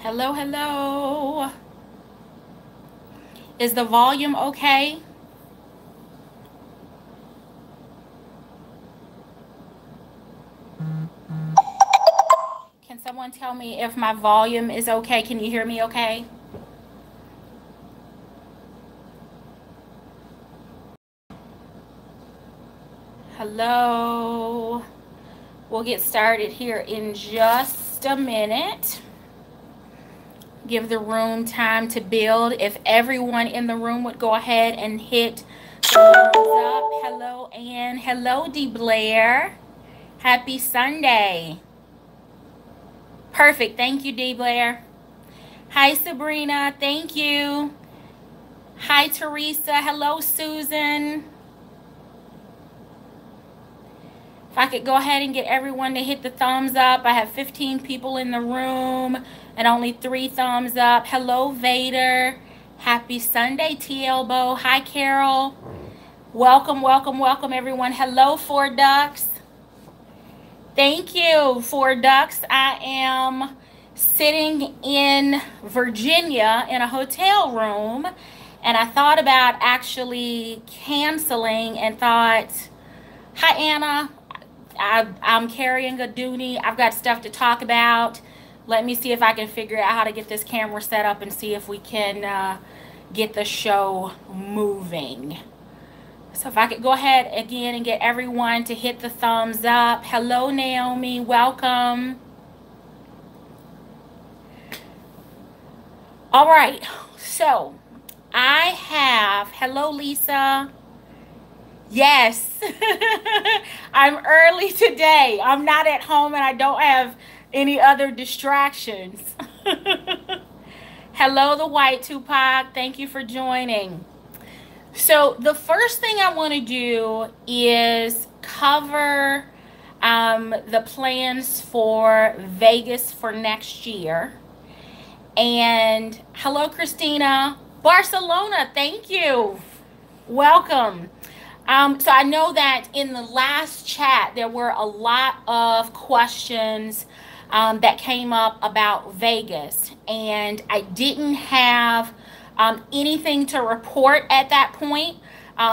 Hello, hello. Is the volume okay? Can someone tell me if my volume is okay? Can you hear me okay? Hello. We'll get started here in just a minute. Give the room time to build. If everyone in the room would go ahead and hit the thumbs up. Hello, Ann. Hello, D. Blair. Happy Sunday. Perfect. Thank you, D. Blair. Hi, Sabrina. Thank you. Hi, Teresa. Hello, Susan. If I could go ahead and get everyone to hit the thumbs up. I have 15 people in the room and only 3 thumbs up. Hello, Vader. Happy Sunday, T. Elbow. Hi, Carol. Welcome, welcome, welcome, everyone. Hello, Four Ducks. Thank you, Four Ducks. I am sitting in Virginia in a hotel room, and I thought about actually canceling and thought, hi, Anna. I'm carrying a Dooney. I've got stuff to talk about. Let me see if I can figure out how to get this camera set up and see if we can get the show moving. So if I could go ahead again and get everyone to hit the thumbs up. Hello, Naomi. Welcome. All right. So I have, hello, Lisa. Yes. I'm early today. I'm not at home and I don't have any other distractions. Hello, the White Tupac. Thank you for joining. So the first thing I want to do is cover the plans for Vegas for next year. And hello, Christina. Barcelona, thank you. Welcome. So I know that in the last chat, there were a lot of questions that came up about Vegas. And I didn't have anything to report at that point.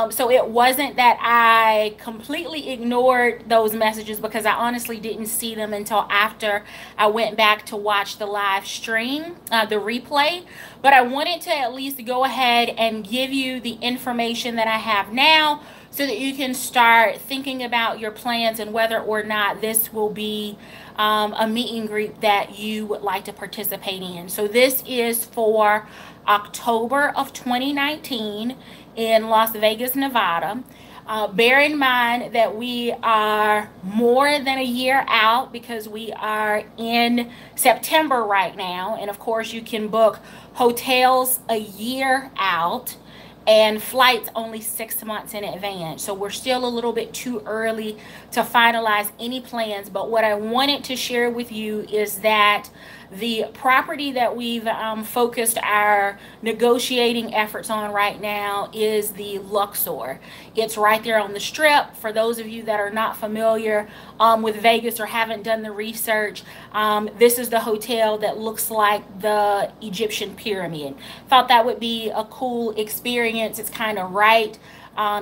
So it wasn't that I completely ignored those messages, because I honestly didn't see them until after I went back to watch the live stream, the replay. But I wanted to at least go ahead and give you the information that I have now, so that you can start thinking about your plans and whether or not this will be a meet and greet that you would like to participate in. So this is for October of 2019 in Las Vegas, Nevada. Bear in mind that we are more than a year out, because we are in September right now. And of course, you can book hotels a year out and flights only 6 months in advance. So we're still a little bit too early to finalize any plans. But what I wanted to share with you is that the property that we've focused our negotiating efforts on right now is the Luxor. It's right there on the Strip. For those of you that are not familiar with Vegas or haven't done the research, this is the hotel that looks like the Egyptian pyramid. Thought that would be a cool experience. It's kind of right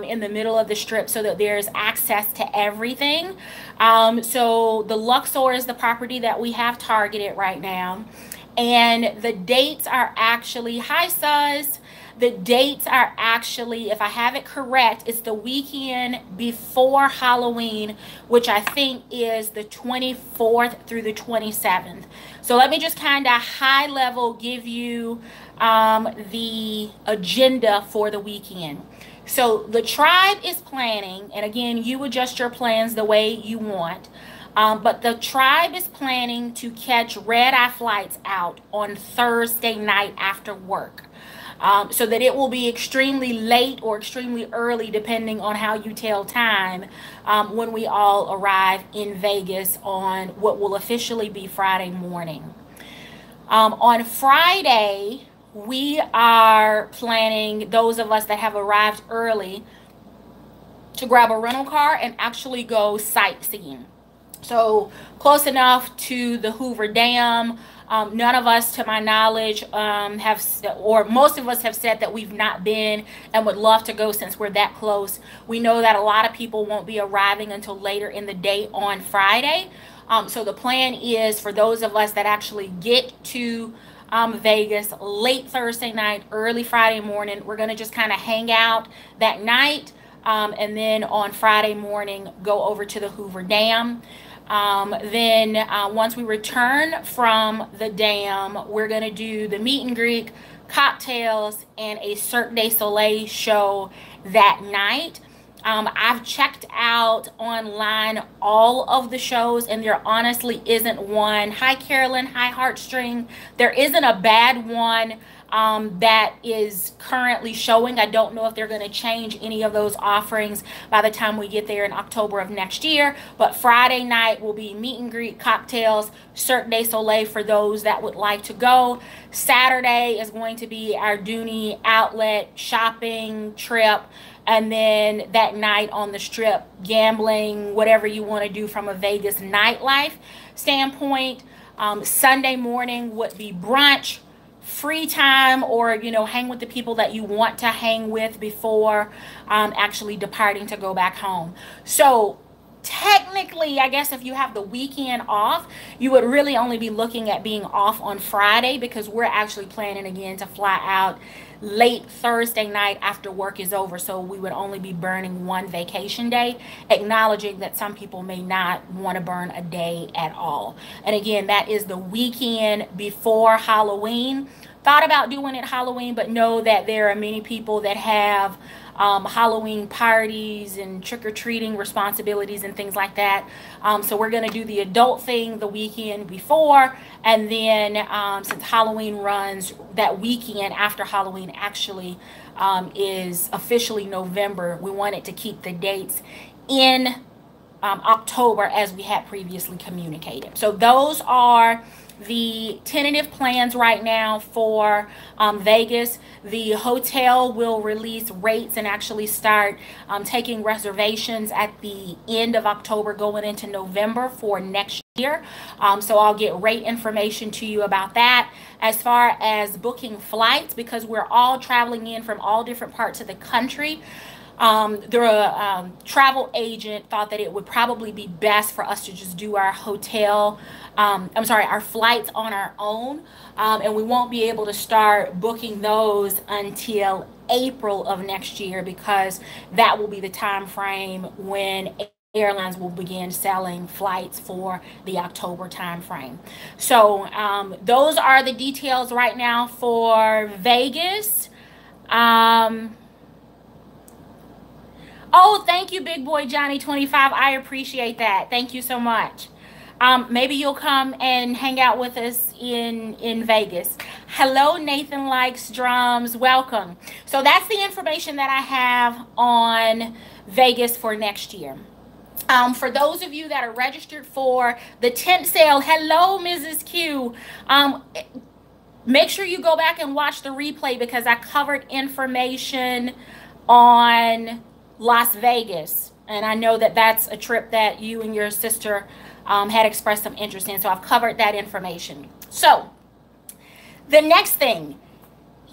in the middle of the Strip, so that there's access to everything. So the Luxor is the property that we have targeted right now. And the dates are actually, hi Suz, the dates are actually, if I have it correct, it's the weekend before Halloween, which I think is the 24th through the 27th. So let me just kind of high level give you the agenda for the weekend. So the tribe is planning, and again, you adjust your plans the way you want. But the tribe is planning to catch red-eye flights out on Thursday night after work. So that it will be extremely late or extremely early, depending on how you tell time, when we all arrive in Vegas on what will officially be Friday morning. On Friday, we are planning, those of us that have arrived early, to grab a rental car and actually go sightseeing. So close enough to the Hoover Dam. None of us, to my knowledge, have, or most of us have said that we've not been and would love to go since we're that close. We know that a lot of people won't be arriving until later in the day on Friday. So the plan is for those of us that actually get to Vegas late Thursday night, early Friday morning, we're going to just kind of hang out that night. And then on Friday morning, go over to the Hoover Dam. Then once we return from the dam, we're going to do the meet and greet, cocktails, and a Cirque du Soleil show that night. I've checked out online all of the shows, and there honestly isn't one. Hi, Carolyn. Hi, Heartstring. There isn't a bad one that is currently showing. I don't know if they're going to change any of those offerings by the time we get there in October of next year. But Friday night will be meet and greet, cocktails, Cirque du Soleil for those that would like to go. Saturday is going to be our Dooney outlet shopping trip. And then that night on the strip, gambling, whatever you want to do from a Vegas nightlife standpoint. Sunday morning would be brunch, free time, or, you know, hang with the people that you want to hang with before actually departing to go back home. So technically, I guess if you have the weekend off, you would really only be looking at being off on Friday, because we're actually planning again to fly out late Thursday night after work is over. So we would only be burning one vacation day, acknowledging that some people may not want to burn a day at all. And again, that is the weekend before Halloween. Thought about doing it Halloween, but know that there are many people that have Halloween parties and trick-or-treating responsibilities and things like that. So we're going to do the adult thing the weekend before, and then since Halloween runs that weekend after Halloween actually is officially November, we wanted to keep the dates in October as we had previously communicated. So those are the tentative plans right now for Vegas. The hotel will release rates and actually start taking reservations at the end of October going into November for next year. So I'll get rate information to you about that. As far as booking flights, because we're all traveling in from all different parts of the country, the travel agent thought that it would probably be best for us to just do our our flights on our own. And we won't be able to start booking those until April of next year, because that will be the time frame when airlines will begin selling flights for the October time frame. So those are the details right now for Vegas. Oh, thank you, Big Boy Johnny 25. I appreciate that. Thank you so much. Maybe you'll come and hang out with us in Vegas. Hello, Nathan Likes Drums. Welcome. So that's the information that I have on Vegas for next year. For those of you that are registered for the tent sale, hello, Mrs. Q. Make sure you go back and watch the replay, because I covered information on Las Vegas, and I know that that's a trip that you and your sister had expressed some interest in, so I've covered that information. So the next thing,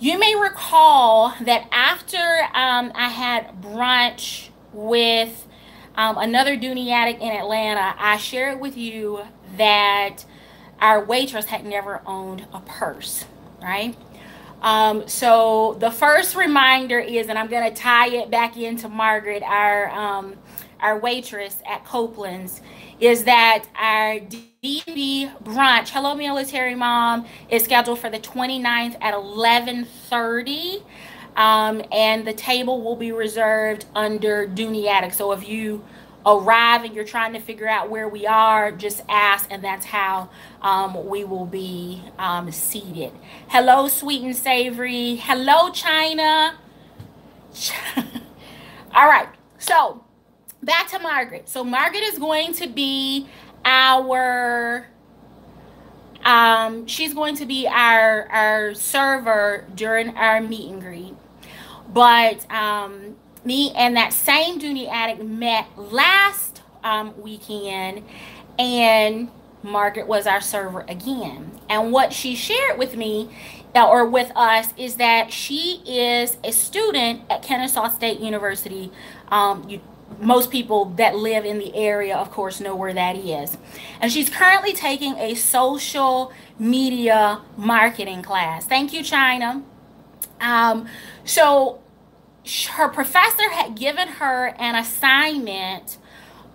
you may recall that after I had brunch with another Dooney addict in Atlanta, I shared with you that our waitress had never owned a purse, right? So the first reminder is, and I'm going to tie it back into Margaret, our waitress at Copeland's, is that our D&B brunch, hello military mom, is scheduled for the 29th at 11:30. And the table will be reserved under Dooney Attic. So if you arrive and you're trying to figure out where we are, just ask, and that's how we will be seated. Hello, sweet and savory. Hello, China. All right, so back to Margaret. So Margaret is going to be our she's going to be our server during our meet and greet. But me and that same Dooney addict met last weekend, and Margaret was our server again. And what she shared with me or with us is that she is a student at Kennesaw State University. Most people that live in the area, of course, know where that is. And she's currently taking a social media marketing class. Thank you, China. So her professor had given her an assignment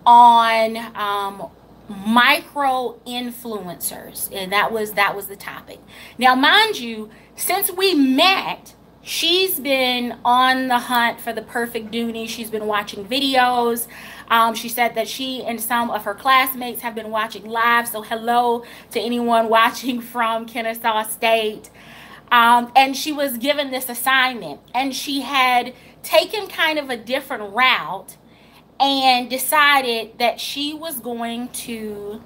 on micro influencers, and that was the topic. Now, mind you, since we met, she's been on the hunt for the perfect Dooney. She's been watching videos. She said that she and some of her classmates have been watching live. So hello to anyone watching from Kennesaw State. And she was given this assignment, and she had taken kind of a different route and decided that she was going to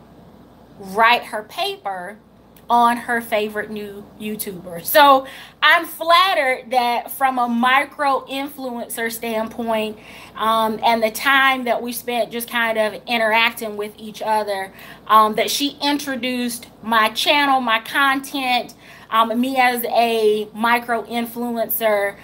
write her paper on her favorite new YouTuber. So I'm flattered that from a micro influencer standpoint, and the time that we spent just kind of interacting with each other, that she introduced my channel, my content, me as a micro influencer,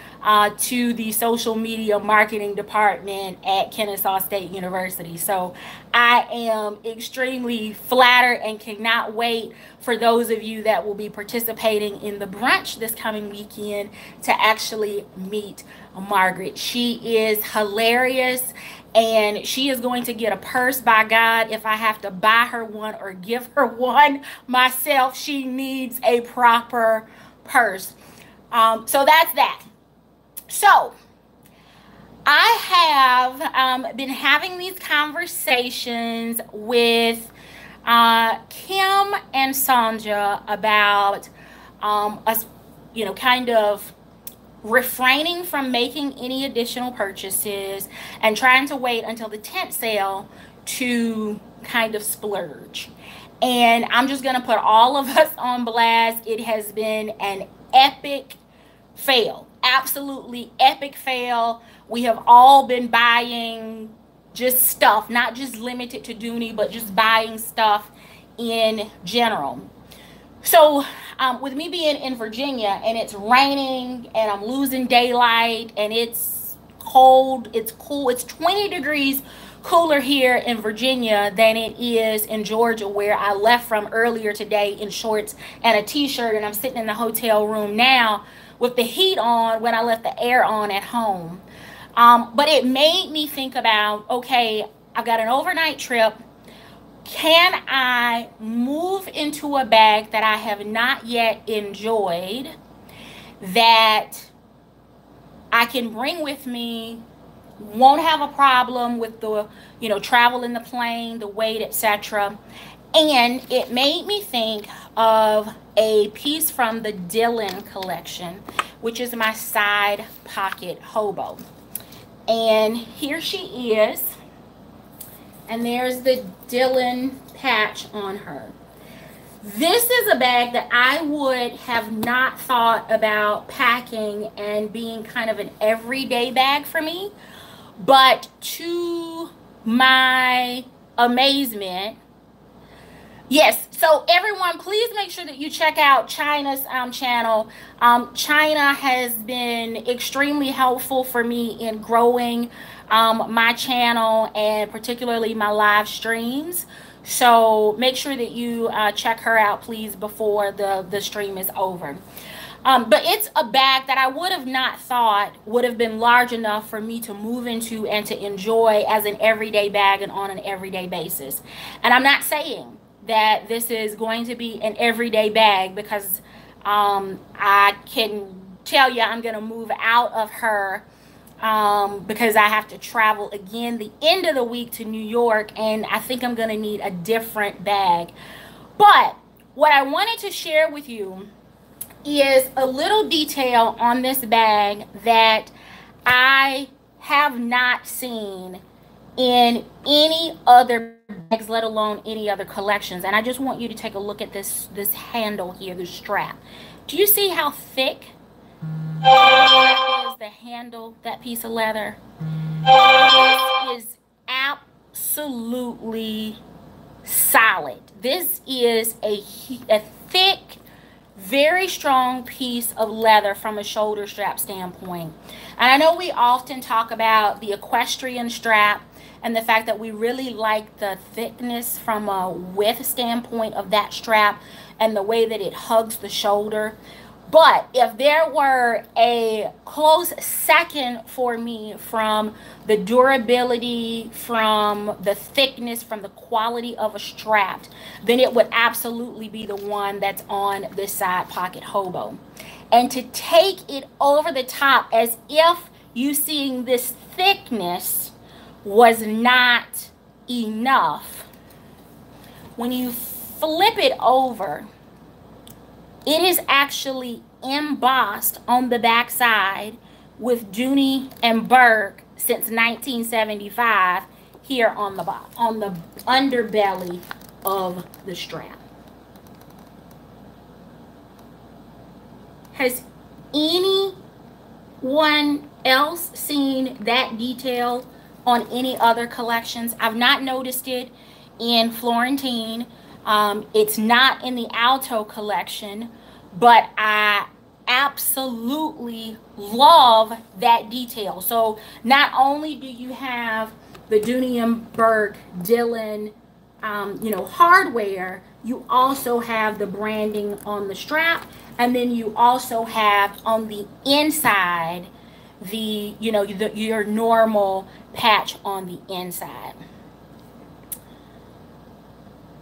to the social media marketing department at Kennesaw State University. So I am extremely flattered and cannot wait for those of you that will be participating in the brunch this coming weekend to actually meet Margaret. She is hilarious, and she is going to get a purse, by God. If I have to buy her one or give her one myself, she needs a proper purse. So that's that. So I have been having these conversations with Kim and Sandra about us, kind of refraining from making any additional purchases and trying to wait until the tent sale to kind of splurge. And I'm just going to put all of us on blast. It has been an epic fail. Absolutely epic fail. We have all been buying just stuff, not just limited to Dooney, but just buying stuff in general. So with me being in Virginia, and it's raining, and I'm losing daylight, and it's cold, it's cool, it's 20 degrees cooler here in Virginia than it is in Georgia, where I left from earlier today in shorts and a t-shirt, and I'm sitting in the hotel room now with the heat on when I left the air on at home. But it made me think about, okay, I've got an overnight trip. Can I move into a bag that I have not yet enjoyed, that I can bring with me, won't have a problem with the, travel in the plane, the weight, etc. And it made me think of a piece from the Dylan collection, which is my side pocket hobo. And here she is. And there's the Dylan patch on her. This is a bag that I would have not thought about packing and being kind of an everyday bag for me. But to my amazement, yes, so everyone, please make sure that you check out China's channel. China has been extremely helpful for me in growing my channel, and particularly my live streams. So make sure that you check her out, please, before the stream is over. But it's a bag that I would have not thought would have been large enough for me to move into and to enjoy as an everyday bag and on an everyday basis. And I'm not saying that this is going to be an everyday bag, because I can tell you I'm going to move out of her because I have to travel again the end of the week to New York, and I think I'm going to need a different bag. But what I wanted to share with you is a little detail on this bag that I have not seen in any other bags, let alone any other collections. And I just want you to take a look at this handle here, the strap. Do you see how thick is the handle, that piece of leather? This is absolutely solid. This is a thick, very strong piece of leather from a shoulder strap standpoint. And I know we often talk about the equestrian strap and the fact that we really like the thickness from a width standpoint of that strap and the way that it hugs the shoulder. But if there were a close second for me from the durability, from the thickness, from the quality of a strap, then it would absolutely be the one that's on this side pocket hobo. And to take it over the top as if you seeing this thickness was not enough, when you flip it over, it is actually embossed on the back side with Dooney and Bourke since 1975 here on the underbelly of the strap. Has anyone else seen that detail on any other collections? I've not noticed it in Florentine. It's not in the Alto collection, but I absolutely love that detail. So not only do you have the Dooney and Bourke Dylan, hardware, you also have the branding on the strap, and then you also have on the inside the, your normal patch on the inside.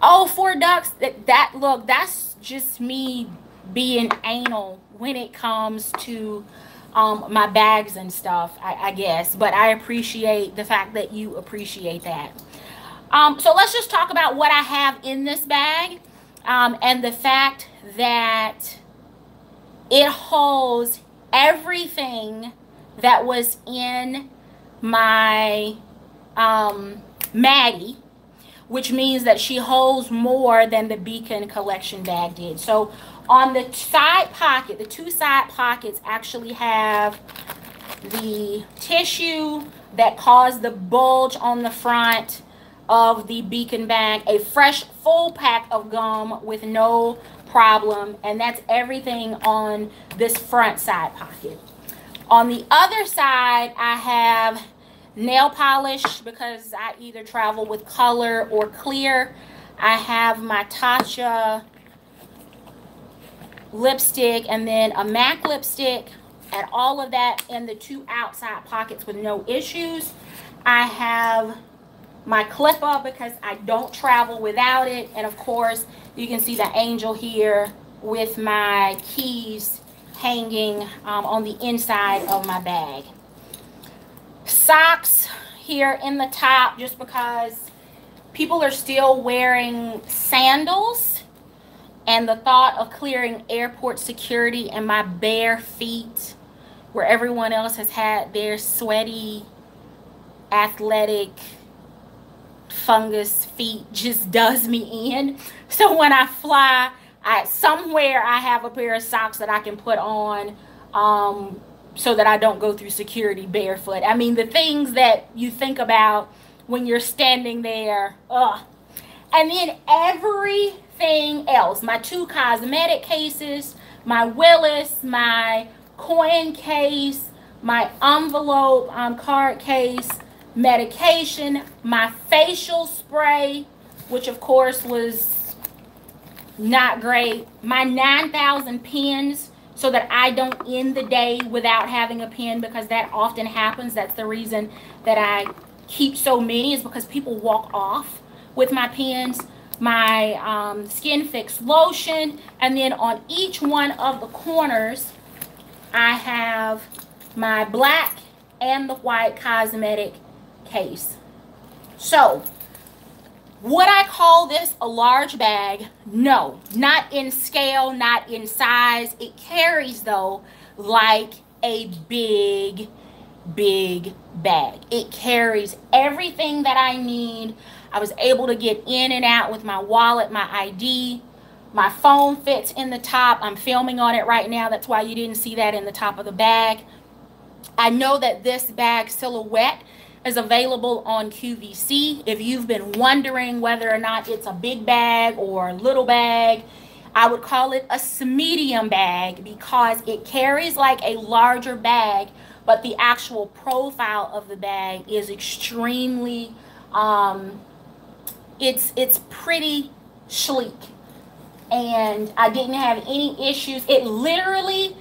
Oh, 4 ducks, look, that's just me being anal when it comes to my bags and stuff, I guess. But I appreciate the fact that you appreciate that. So let's just talk about what I have in this bag, and the fact that it holds everything that was in my Maddie, which means that she holds more than the Beacon collection bag did. So on the side pocket, the 2 side pockets actually have the tissue that caused the bulge on the front of the Beacon bag, a fresh full pack of gum with no problem, and that's everything on this front side pocket. On the other side, I have nail polish because I either travel with color or clear. I have my Tatcha lipstick and then a MAC lipstick, and all of that in the 2 outside pockets with no issues. I have my clipper because I don't travel without it, and of course you can see the angel here with my keys hanging on the inside of my bag. Socks here in the top, just because people are still wearing sandals, and the thought of clearing airport security and my bare feet where everyone else has had their sweaty, athletic, fungus feet just does me in. So when I fly, somewhere I have a pair of socks that I can put on so that I don't go through security barefoot. I mean, the things that you think about when you're standing there. Ugh. And then everything else, my 2 cosmetic cases, my Willis, my coin case, my envelope card case, medication, my facial spray, which of course was not great, my 9,000 pens, so that I don't end the day without having a pen, because that often happens. That's the reason that I keep so many, is because people walk off with my pens. My Skin Fix lotion, and then on each one of the corners I have my black and the white cosmetic case. So would I call this a large bag? No, not in scale, not in size. It carries though like a big bag. It carries everything that I need. I was able to get in and out with my wallet, my ID. My phone fits in the top. I'm filming on it right now. That's why you didn't see that in the top of the bag. I know that this bag silhouette is available on QVC. If you've been wondering whether or not it's a big bag or a little bag, I would call it a Smedium bag because it carries like a larger bag, but the actual profile of the bag is extremely, it's pretty sleek. And I didn't have any issues. It literally,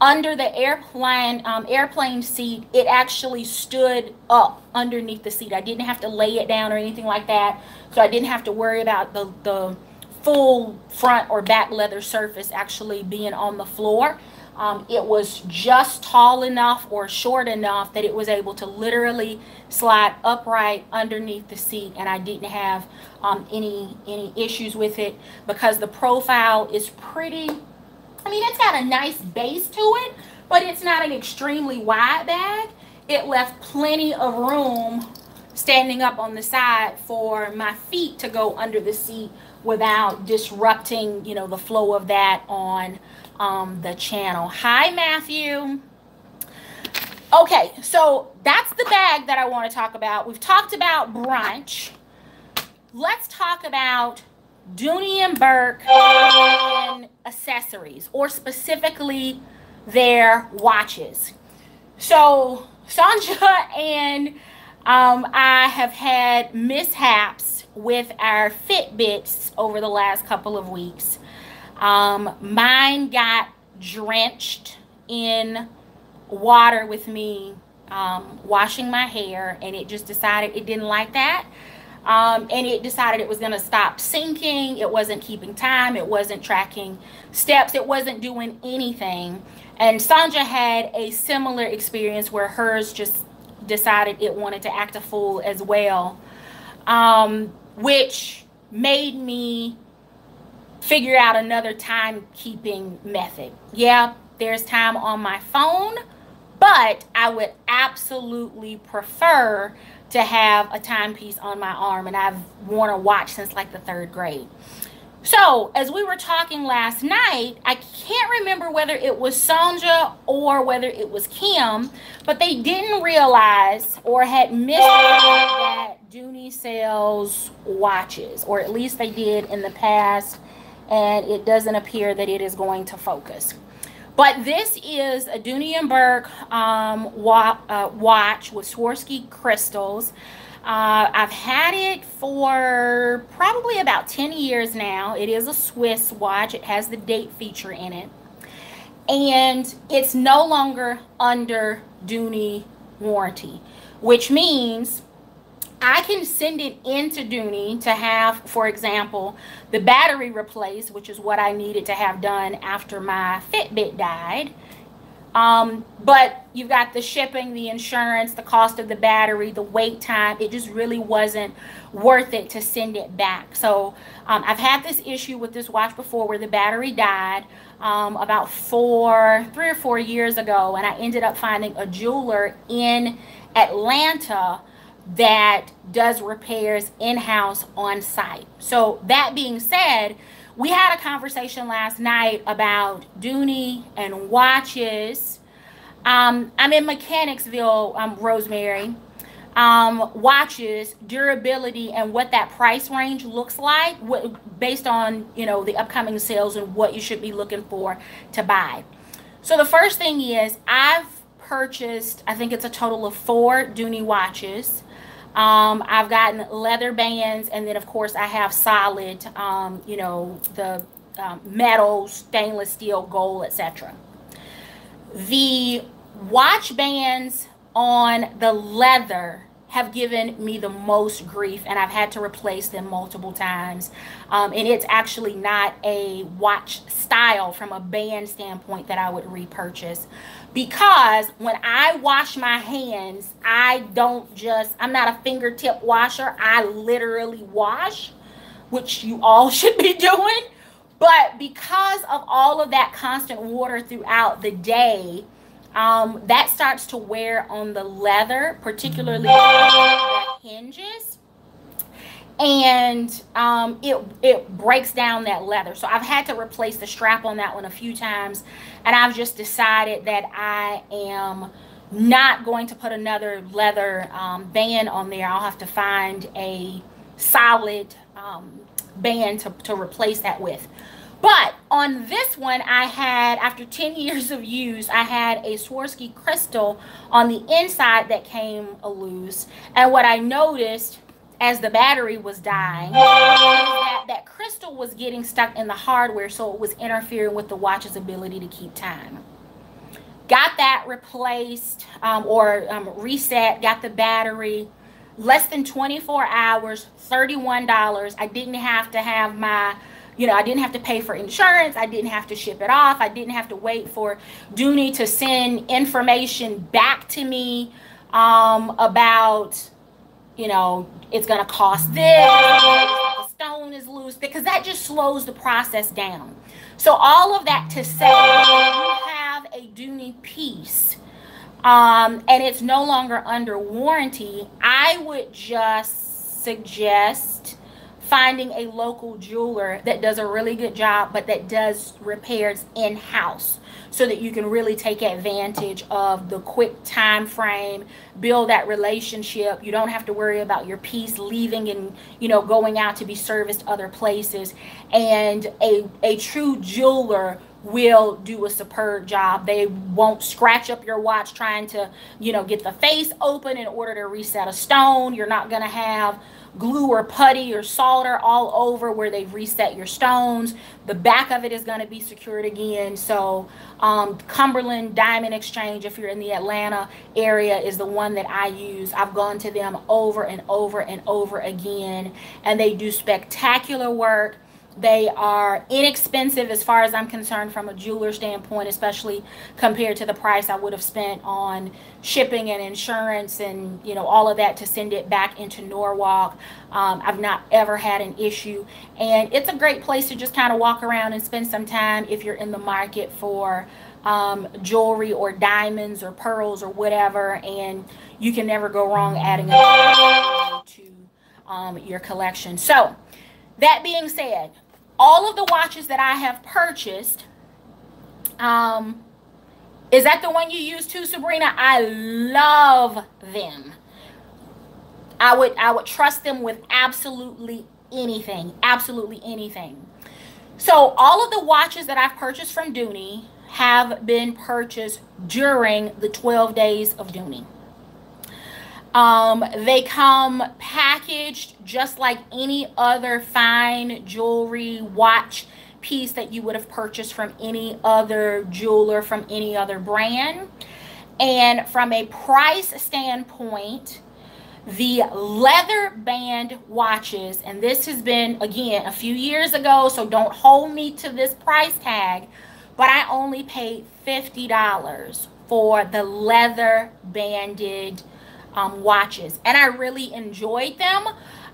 under the airplane seat, it actually stood up underneath the seat. I didn't have to lay it down or anything like that. So I didn't have to worry about the full front or back leather surface actually being on the floor. It was just tall enough or short enough that it was able to literally slide upright underneath the seat, and I didn't have any issues with it because the profile is pretty, I mean, it's got a nice base to it, but it's not an extremely wide bag. It left plenty of room standing up on the side for my feet to go under the seat without disrupting, you know, the flow of that on the channel. Hi, Matthew. Okay, so that's the bag that I want to talk about. We've talked about brunch. Let's talk about Dooney and Bourke and accessories, or specifically their watches. So Sandra and I have had mishaps with our Fitbits over the last couple of weeks. Mine got drenched in water with me washing my hair, and it just decided it didn't like that. And it decided it was going to stop syncing. It wasn't keeping time. It wasn't tracking steps. It wasn't doing anything. And Sandra had a similar experience where hers just decided it wanted to act a fool as well, which made me figure out another timekeeping method. Yeah, there's time on my phone, but I would absolutely prefer to have a timepiece on my arm, and I've worn a watch since like the 3rd grade. So as we were talking last night, I can't remember whether it was Sandra or whether it was Kim, but they didn't realize or had missed that Dooney sells watches, or at least they did in the past, and it doesn't appear that it is going to focus. But this is a Dooney and Bourke watch with Swarovski crystals. I've had it for probably about 10 years now. It is a Swiss watch. It has the date feature in it. And it's no longer under Dooney warranty, which means I can send it into Dooney to have, for example, the battery replaced, which is what I needed to have done after my Fitbit died. But you've got the shipping, the insurance, the cost of the battery, the wait time. It just really wasn't worth it to send it back. So I've had this issue with this watch before where the battery died about 3 or 4 years ago, and I ended up finding a jeweler in Atlanta that does repairs in-house on site. So that being said, we had a conversation last night about Dooney and watches. I'm in Mechanicsville, Rosemary. Watches, durability, and what that price range looks like based on, you know, the upcoming sales and what you should be looking for to buy. So the first thing is I've purchased, I think it's a total of 4 Dooney watches. I've gotten leather bands, and then of course I have solid, you know, the metal, stainless steel, gold, etc. The watch bands on the leather have given me the most grief, and I've had to replace them multiple times. And it's actually not a watch style from a band standpoint that I would repurchase, because when I wash my hands, I'm not a fingertip washer. I literally wash, which you all should be doing. But because of all of that constant water throughout the day, that starts to wear on the leather, particularly the hinges, and it breaks down that leather. So I've had to replace the strap on that one a few times, and I've just decided that I am not going to put another leather band on there. I'll have to find a solid band to replace that with. But on this one, I had, after 10 years of use, I had a Swarovski crystal on the inside that came loose. And what I noticed as the battery was dying is that crystal was getting stuck in the hardware, so it was interfering with the watch's ability to keep time. Got that replaced reset, got the battery. Less than 24 hours, $31. I didn't have to have my, I didn't have to pay for insurance. I didn't have to ship it off. I didn't have to wait for Dooney to send information back to me about, it's going to cost this, the stone is loose, because that just slows the process down. So all of that to say, you have a Dooney piece, and it's no longer under warranty, I would just suggest finding a local jeweler that does a really good job, but that does repairs in-house, so that you can really take advantage of the quick time frame, build that relationship. You don't have to worry about your piece leaving and going out to be serviced other places. And a true jeweler will do a superb job. They won't scratch up your watch trying to get the face open in order to reset a stone. You're not going to have glue or putty or solder all over where they've reset your stones. The back of it is going to be secured again. So Cumberland Diamond Exchange, if you're in the Atlanta area, is the one that I use. I've gone to them over and over and over again, and they do spectacular work. They are inexpensive as far as I'm concerned from a jeweler standpoint, especially compared to the price I would have spent on shipping and insurance and all of that to send it back into Norwalk. I've not ever had an issue, and it's a great place to just kind of walk around and spend some time if you're in the market for jewelry or diamonds or pearls or whatever, and you can never go wrong adding a to your collection. So that being said, all of the watches that I have purchased, is that the one you use too, Sabrina? I love them. I would trust them with absolutely anything, absolutely anything. So all of the watches that I've purchased from Dooney have been purchased during the 12 days of Dooney. They come packaged just like any other fine jewelry watch piece that you would have purchased from any other jeweler, from any other brand. And from a price standpoint, the leather band watches, and this has been, again, a few years ago, so don't hold me to this price tag, but I only paid $50 for the leather banded watches, and I really enjoyed them.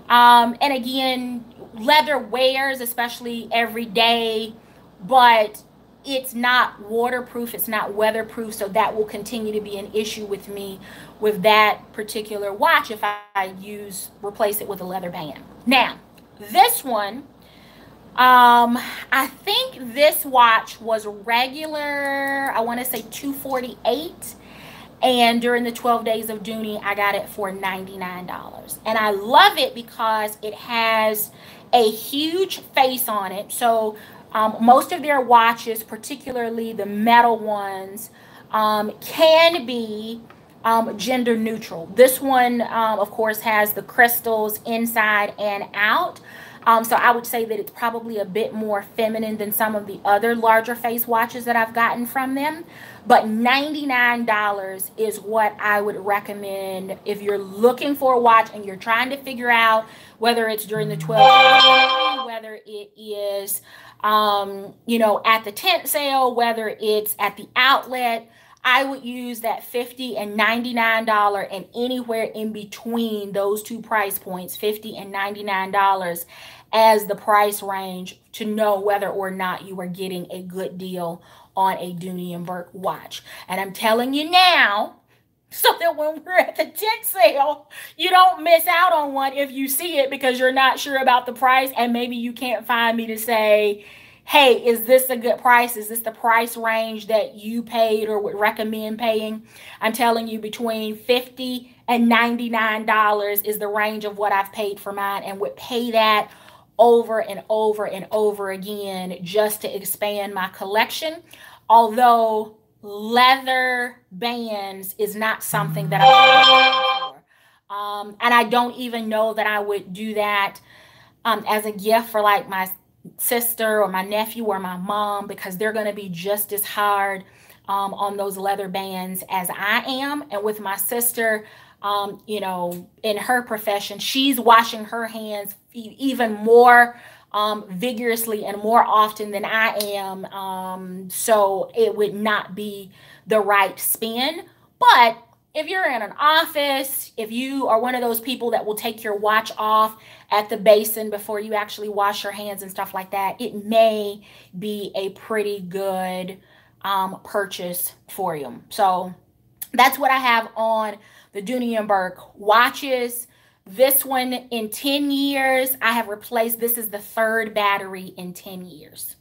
And again, leather wears, especially every day, but it's not waterproof, it's not weatherproof, so that will continue to be an issue with me with that particular watch if I replace it with a leather band. Now, this one, I think this watch was regular, I want to say $248. And during the 12 days of Dooney, I got it for $99. And I love it because it has a huge face on it. So most of their watches, particularly the metal ones, can be gender neutral. This one, of course, has the crystals inside and out. So I would say that it's probably a bit more feminine than some of the other larger face watches that I've gotten from them. But $99 is what I would recommend if you're looking for a watch and you're trying to figure out whether it's during the 12 whether it is, at the tent sale, whether it's at the outlet. I would use that $50 and $99, and anywhere in between those two price points, $50 and $99, as the price range to know whether or not you are getting a good deal on a Dooney and Bourke watch. And I'm telling you now, so that when we're at the tent sale, you don't miss out on one if you see it because you're not sure about the price, and maybe you can't find me to say, hey, is this a good price? Is this the price range that you paid or would recommend paying? I'm telling you, between $50 and $99 is the range of what I've paid for mine, and would pay that over and over and over again just to expand my collection. Although leather bands is not something that I'm looking for. And I don't even know that I would do that as a gift for like my sister or my nephew or my mom, because they're going to be just as hard on those leather bands as I am. And with my sister, you know, in her profession, she's washing her hands even more vigorously and more often than I am. So it would not be the right spin. But if you're in an office, if you are one of those people that will take your watch off at the basin before you actually wash your hands and stuff like that, it may be a pretty good purchase for you. So that's what I have on the Dooney and Bourke watches. This one, in 10 years, I have replaced, this is the third battery in 10 years.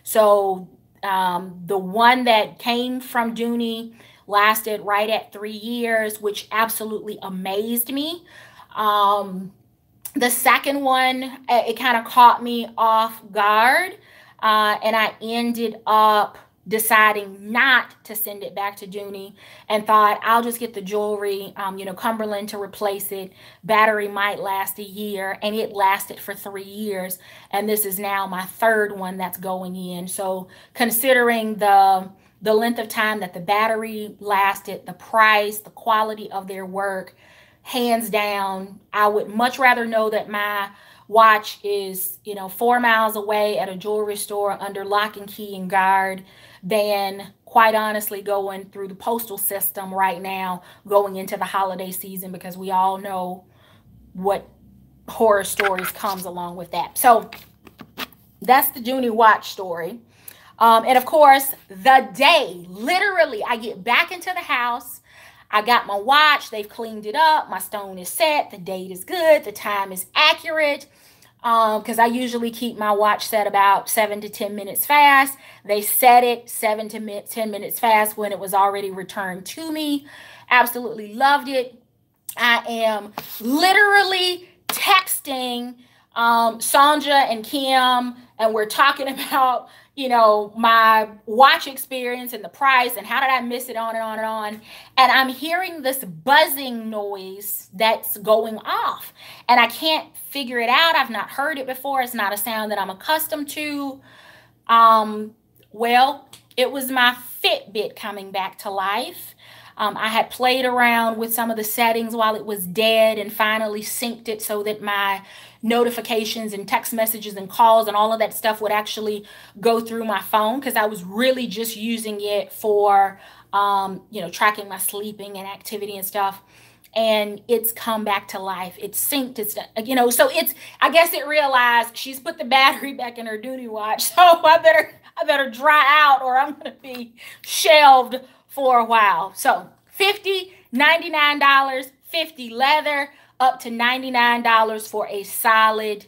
So the one that came from Dooney lasted right at 3 years, which absolutely amazed me. The second one, it kind of caught me off guard, and I ended up deciding not to send it back to Dooney and thought I'll just get the jewelry, you know, Cumberland to replace it. Battery might last a year, and it lasted for 3 years. And this is now my third one that's going in. So considering the length of time that the battery lasted, the price, the quality of their work, hands down, I would much rather know that my watch is, you know, 4 miles away at a jewelry store under lock and key and guard than, quite honestly, going through the postal system right now, going into the holiday season, because we all know what horror stories comes along with that. So that's the Dooney watch story. And of course, the day, literally, I get back into the house, I got my watch, they've cleaned it up, my stone is set, the date is good, the time is accurate, because I usually keep my watch set about 7 to 10 minutes fast. They set it 7 to 10 minutes fast when it was already returned to me. Absolutely loved it. I am literally texting Sandra and Kim, and we're talking about, you know, my watch experience and the price and how did I miss it, on and on and on. And I'm hearing this buzzing noise that's going off, and I can't figure it out. I've not heard it before. It's not a sound that I'm accustomed to. Well, it was my Fitbit coming back to life. I had played around with some of the settings while it was dead and finally synced it so that my notifications and text messages and calls and all of that stuff would actually go through my phone, because I was really just using it for, you know, tracking my sleeping and activity and stuff. And it's come back to life. It's synced. It's, you know, so it's, I guess it realized she's put the battery back in her Dooney watch. So I better dry out, or I'm going to be shelved for a while. So $50, $99, $50 leather, up to $99 for a solid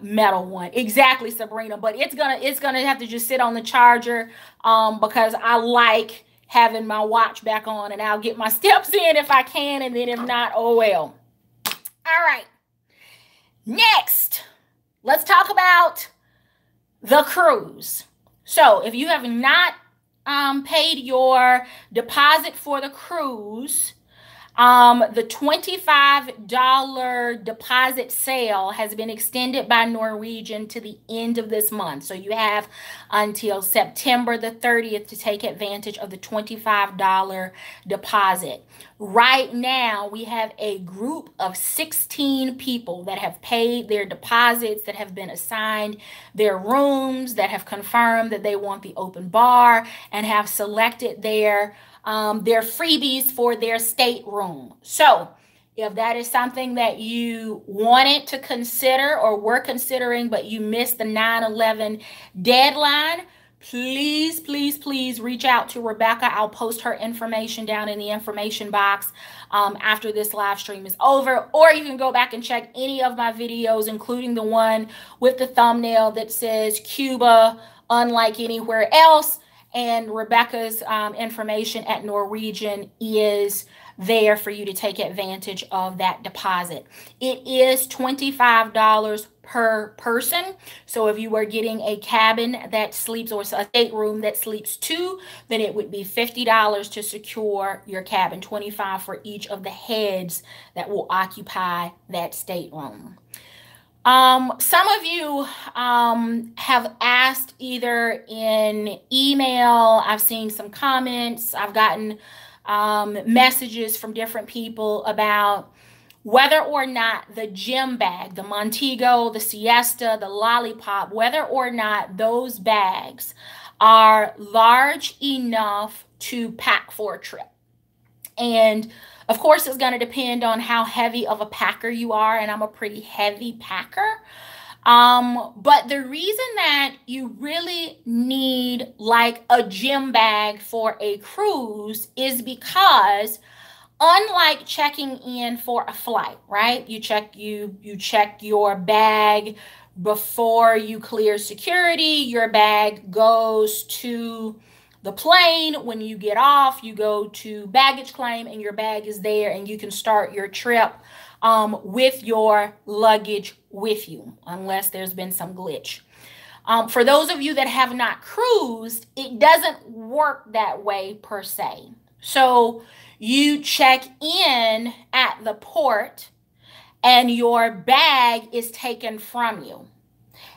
metal one. Exactly, Sabrina. But it's gonna have to just sit on the charger because I like having my watch back on, and I'll get my steps in if I can, and then if not, oh well. All right. Next, let's talk about the cruise. So if you have not paid your deposit for the cruise, the $25 deposit sale has been extended by Norwegian to the end of this month. So you have until September the 30th to take advantage of the $25 deposit. Right now, we have a group of 16 people that have paid their deposits, that have been assigned their rooms, that have confirmed that they want the open bar, and have selected their freebies for their stateroom. So if that is something that you wanted to consider or were considering, but you missed the 9/11 deadline, please, please, please reach out to Rebecca. I'll post her information down in the information box after this live stream is over. Or you can go back and check any of my videos, including the one with the thumbnail that says Cuba, unlike anywhere else. And Rebecca's information at Norwegian is there for you to take advantage of that deposit. It is $25 per person. So if you are getting a cabin that sleeps, or a stateroom that sleeps two, then it would be $50 to secure your cabin, $25 for each of the heads that will occupy that stateroom. Some of you have asked either in email, I've seen some comments, I've gotten messages from different people about whether or not the gym bag, the Montego, the Siesta, the Lollipop, whether or not those bags are large enough to pack for a trip. And of course, it's going to depend on how heavy of a packer you are, and I'm a pretty heavy packer. But the reason that you really need like a gym bag for a cruise is because, unlike checking in for a flight, right? You check your bag before you clear security. Your bag goes to the plane. When you get off, you go to baggage claim and your bag is there, and you can start your trip with your luggage with you, unless there's been some glitch. For those of you that have not cruised, it doesn't work that way per se. So you check in at the port and your bag is taken from you.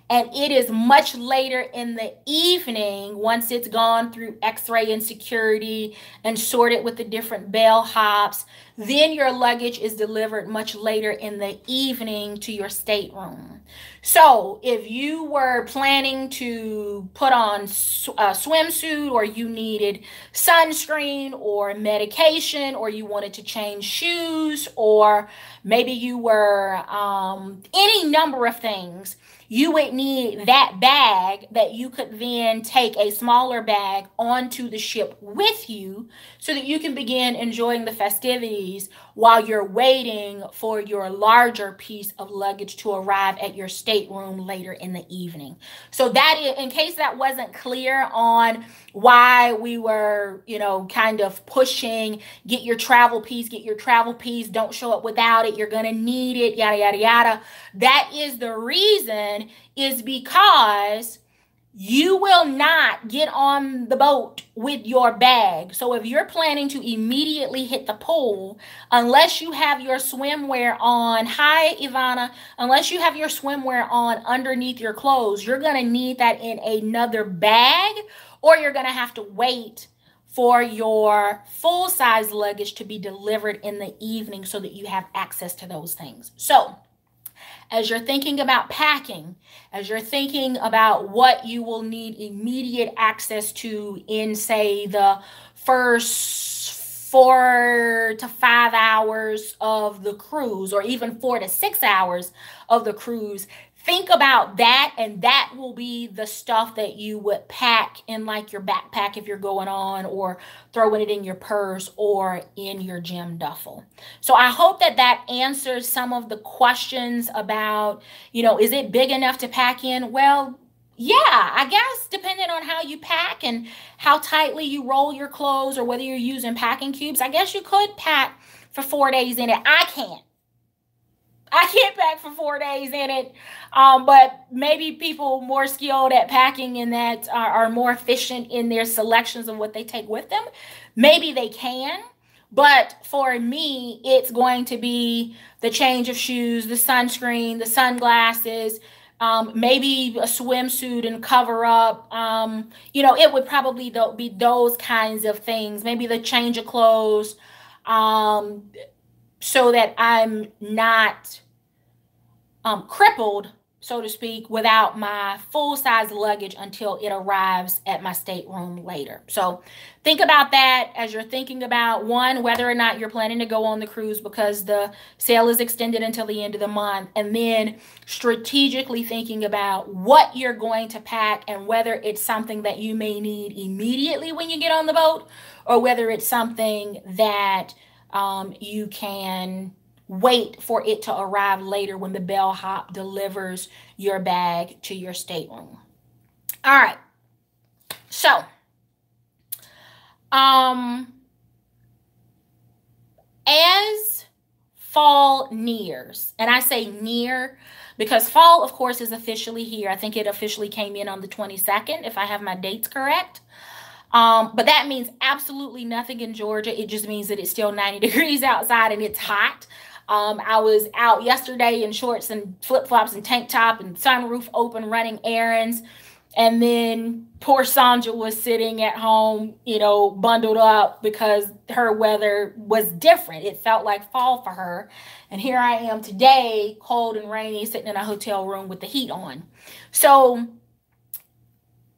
And it is much later in the evening, once it's gone through x-ray and security and sorted with the different bellhops, then your luggage is delivered much later in the evening to your stateroom. So if you were planning to put on a swimsuit, or you needed sunscreen or medication, or you wanted to change shoes, or maybe you were any number of things, you would need that bag that you could then take a smaller bag onto the ship with you so that you can begin enjoying the festivities while you're waiting for your larger piece of luggage to arrive at your stateroom later in the evening. So that, in case that wasn't clear on why we were, kind of pushing, get your travel piece, don't show up without it, you're going to need it, yada, yada, yada. That is the reason, is because you will not get on the boat with your bag. So if you're planning to immediately hit the pool, unless you have your swimwear on, hi Ivana, unless you have your swimwear on underneath your clothes, you're going to need that in another bag, or you're going to have to wait for your full-size luggage to be delivered in the evening so that you have access to those things. So as you're thinking about packing, as you're thinking about what you will need immediate access to in, say, the first 4 to 5 hours of the cruise, or even 4 to 6 hours of the cruise, think about that, and that will be the stuff that you would pack in like your backpack if you're going on, or throwing it in your purse or in your gym duffel. So I hope that that answers some of the questions about, is it big enough to pack in? Well, yeah, I guess depending on how you pack and how tightly you roll your clothes, or whether you're using packing cubes, I guess you could pack for 4 days in it. I can't pack for 4 days in it, but maybe people more skilled at packing and that are more efficient in their selections of what they take with them, maybe they can. But for me, it's going to be the change of shoes, the sunscreen, the sunglasses, maybe a swimsuit and cover up. It would probably be those kinds of things, maybe the change of clothes, so that I'm not crippled so to speak, without my full-size luggage until it arrives at my stateroom later. So think about that as you're thinking about, one, whether or not you're planning to go on the cruise because the sale is extended until the end of the month, and then strategically thinking about what you're going to pack and whether it's something that you may need immediately when you get on the boat, or whether it's something that you can wait for it to arrive later when the bellhop delivers your bag to your stateroom. All right. So, as fall nears, and I say near because fall, of course, is officially here. I think it officially came in on the 22nd, if I have my dates correct. But that means absolutely nothing in Georgia. It just means that it's still 90 degrees outside and it's hot. I was out yesterday in shorts and flip-flops and tank top and sunroof open running errands. And then poor Sandra was sitting at home, you know, bundled up because her weather was different. It felt like fall for her. And here I am today, cold and rainy, sitting in a hotel room with the heat on. So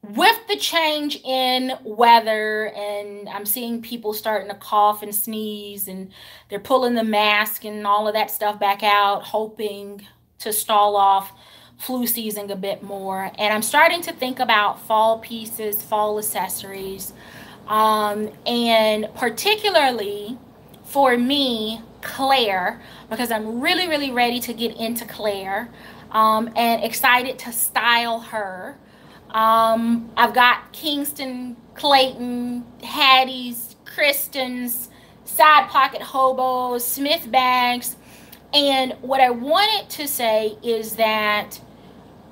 with the change in weather, and I'm seeing people starting to cough and sneeze, and they're pulling the mask and all of that stuff back out, hoping to stall off flu season a bit more. And I'm starting to think about fall pieces, fall accessories, and particularly for me, Claire, because I'm really, really ready to get into Claire, and excited to style her. I've got Kingston, Clayton, Hattie's, Kristen's, side pocket hobos, Smith bags. And what I wanted to say is that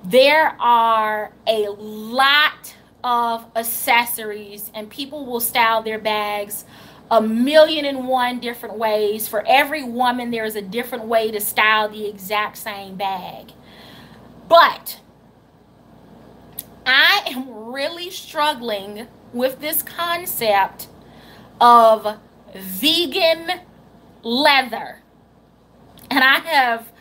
there are a lot of accessories, and people will style their bags 1,000,001 different ways. For every woman, there's a different way to style the exact same bag. But I am really struggling with this concept of vegan leather. And I have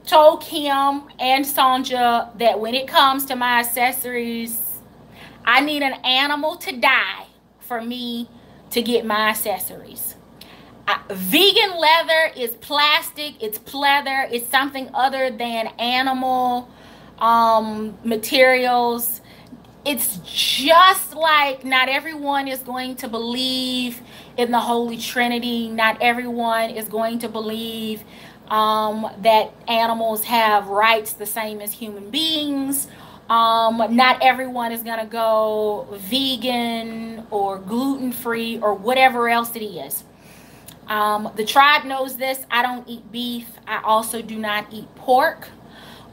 told Kim and Sonja that when it comes to my accessories, I need an animal to die for me to get my accessories. Vegan leather is plastic, it's pleather, it's something other than animal materials. It's just like not everyone is going to believe in the Holy Trinity. Not everyone is going to believe that animals have rights the same as human beings. Not everyone is going to go vegan or gluten-free or whatever else it is. The tribe knows this. I don't eat beef. I also do not eat pork.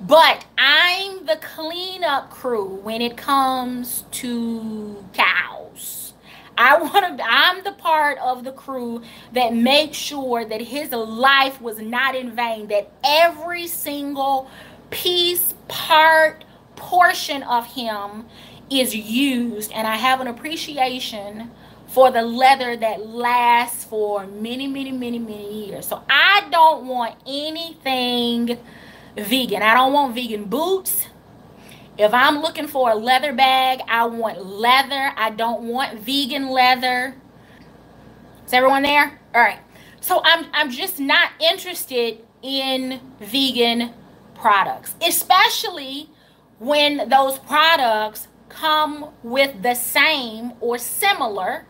But I'm the cleanup crew when it comes to cows. I'm the part of the crew that makes sure that his life was not in vain, that every single piece, part, portion of him is used. And I have an appreciation for the leather that lasts for many, many, many, many years. So I don't want anything vegan. I don't want vegan boots. If I'm looking for a leather bag, I want leather. I don't want vegan leather. Is everyone there? All right. So I'm just not interested in vegan products, especially when those products come with the same or similar,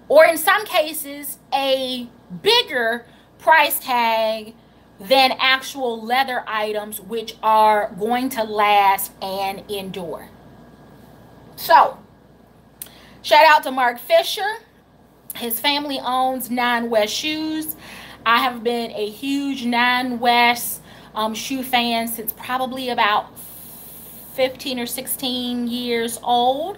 or in some cases, a bigger price tag than actual leather items, which are going to last and endure. So, shout out to Mark Fisher. His family owns Nine West Shoes. I have been a huge Nine West shoe fan since probably about 15 or 16 years old.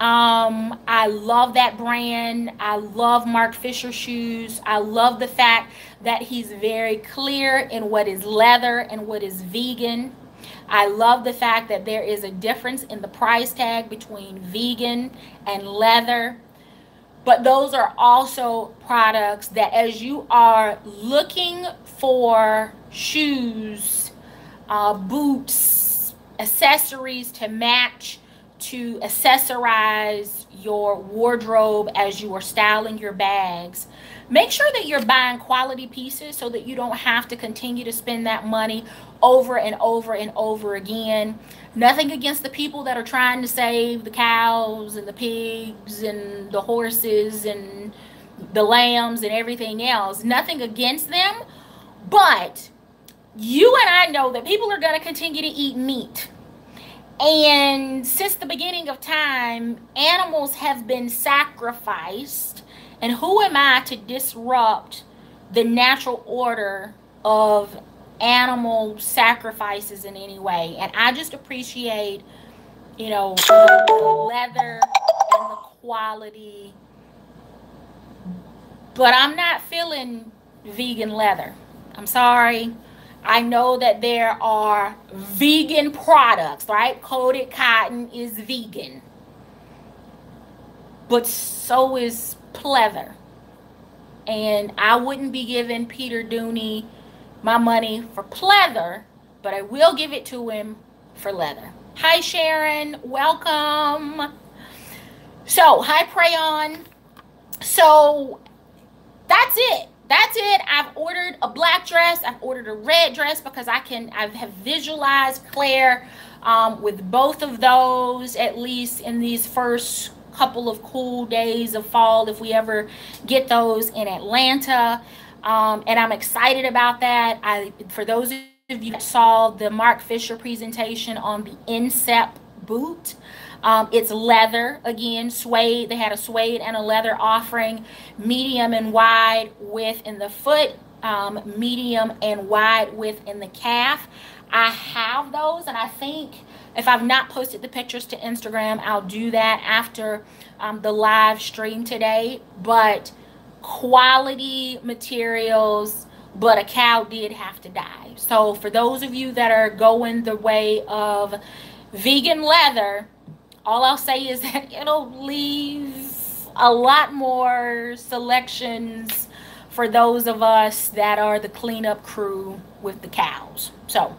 I love that brand. I love Mark Fisher shoes. I love the fact that he's very clear in what is leather and what is vegan. I love the fact that there is a difference in the price tag between vegan and leather. But those are also products that, as you are looking for shoes boots, accessories to match, to accessorize your wardrobe as you are styling your bags. Make sure that you're buying quality pieces so that you don't have to continue to spend that money over and over and over again. Nothing against the people that are trying to save the cows and the pigs and the horses and the lambs and everything else. Nothing against them, but you and I know that people are going to continue to eat meat. And since the beginning of time, animals have been sacrificed. And who am I to disrupt the natural order of animal sacrifices in any way? And I just appreciate, you know, the leather and the quality. But I'm not feeling vegan leather. I'm sorry. I know that there are vegan products, right? Coated cotton is vegan. But so is pleather. And I wouldn't be giving Peter Dooney my money for pleather, but I will give it to him for leather. Hi, Sharon. Welcome. So, hi, Prayon. So, that's it. That's it. I've ordered a black dress. I've ordered a red dress because I have visualized Claire with both of those, at least in these first couple of cool days of fall, if we ever get those in Atlanta. And I'm excited about that. For those of you that saw the Mark Fisher presentation on the instep boot, it's leather, again, suede. They had a suede and a leather offering, medium and wide width in the foot, medium and wide width in the calf. I have those, and I think if I've not posted the pictures to Instagram, I'll do that after the live stream today. But quality materials, but a cow did have to die. So for those of you that are going the way of vegan leather, all I'll say is that it'll leave a lot more selections for those of us that are the cleanup crew with the cows. So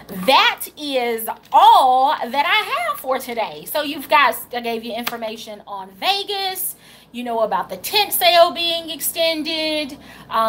that is all that I have for today. So I gave you information on Vegas. You know about the tent sale being extended.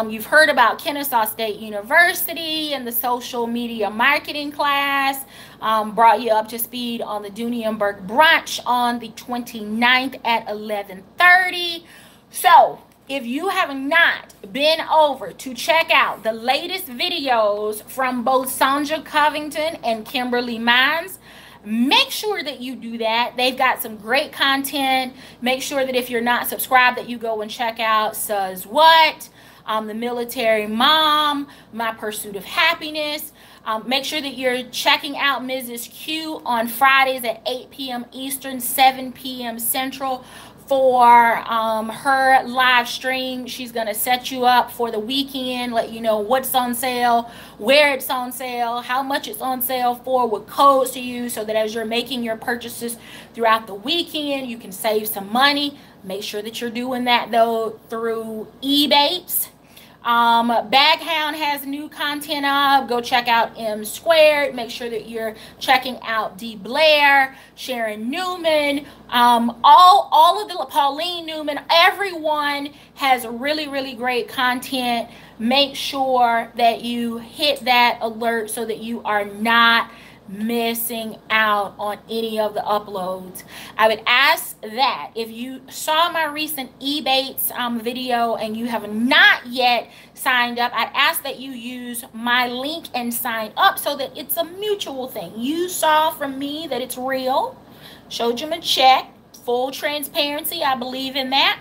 You've heard about Kennesaw State University and the social media marketing class. Brought you up to speed on the Dooney and Bourke brunch on the 29th at 11:30. So if you have not been over to check out the latest videos from both Sonja Covington and Kimberly Mines, make sure that you do that. They've got some great content. Make sure that if you're not subscribed, that you go and check out Says What, The Military Mom, My Pursuit of Happiness. Make sure that you're checking out Mrs. Q on Fridays at 8 p.m. Eastern, 7 p.m. Central for her live stream. She's going to set you up for the weekend, let you know what's on sale, where it's on sale, how much it's on sale for, what codes to use, so that as you're making your purchases throughout the weekend, you can save some money. Make sure that you're doing that, though, through eBates. Baghound has new content up. Go check out M Squared. Make sure that you're checking out D Blair, Sharon Newman, all of the Pauline Newman. Everyone has really, really great content. Make sure that you hit that alert so that you are not missing out on any of the uploads. I would ask that if you saw my recent eBates video and you have not yet signed up, I'd ask that you use my link and sign up so that it's a mutual thing. You saw from me that it's real, showed you my check, full transparency, I believe in that.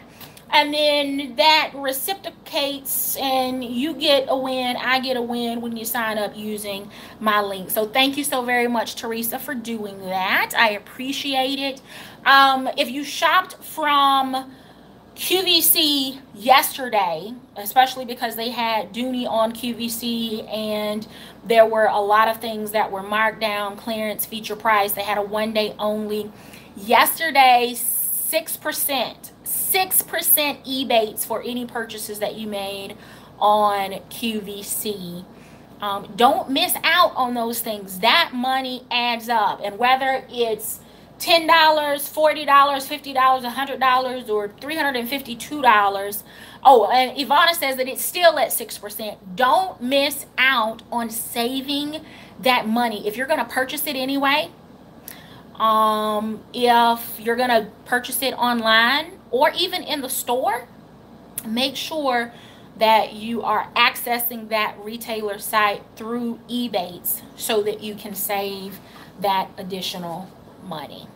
And then that reciprocates and you get a win, I get a win when you sign up using my link. So thank you so very much, Teresa, for doing that. I appreciate it. If you shopped from QVC yesterday, especially because they had Dooney on QVC and there were a lot of things that were marked down, clearance, feature price. They had a one-day only. Yesterday, 6% eBates for any purchases that you made on QVC. Don't miss out on those things. That money adds up. And whether it's $10, $40, $50, $100, or $352. Oh, and Ivana says that it's still at 6%. Don't miss out on saving that money. If you're going to purchase it anyway, if you're going to purchase it online or even in the store, make sure that you are accessing that retailer site through eBates so that you can save that additional money.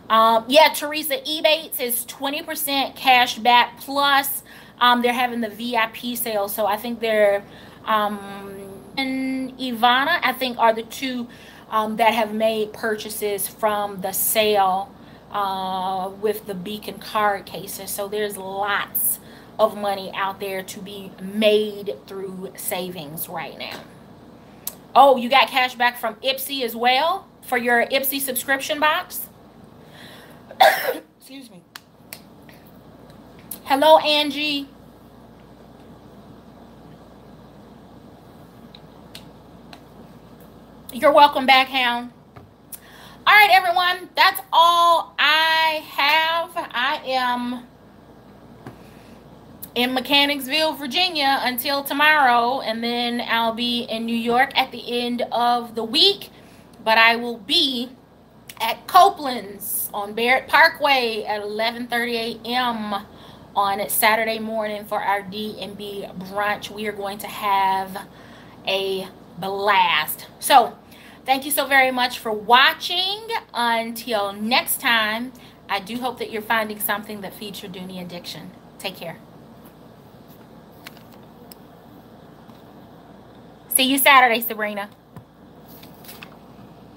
Yeah, Teresa, eBates is 20% cash back plus they're having the VIP sale. So I think they're and Ivana, I think, are the two that have made purchases from the sale with the Beacon card cases. So there's lots of money out there to be made through savings right now. Oh, you got cash back from Ipsy as well for your Ipsy subscription box. Excuse me. Hello, Angie. You're welcome back, Hound. All right, everyone. That's all I have. I am in Mechanicsville, Virginia until tomorrow, and then I'll be in New York at the end of the week. But I will be at Copeland's on Barrett Parkway at 11:30 a.m. on Saturday morning for our D&B brunch. We are going to have a blast. So thank you so very much for watching. Until next time, I do hope that you're finding something that feeds your Dooney addiction. Take care. See you Saturday, Sabrina.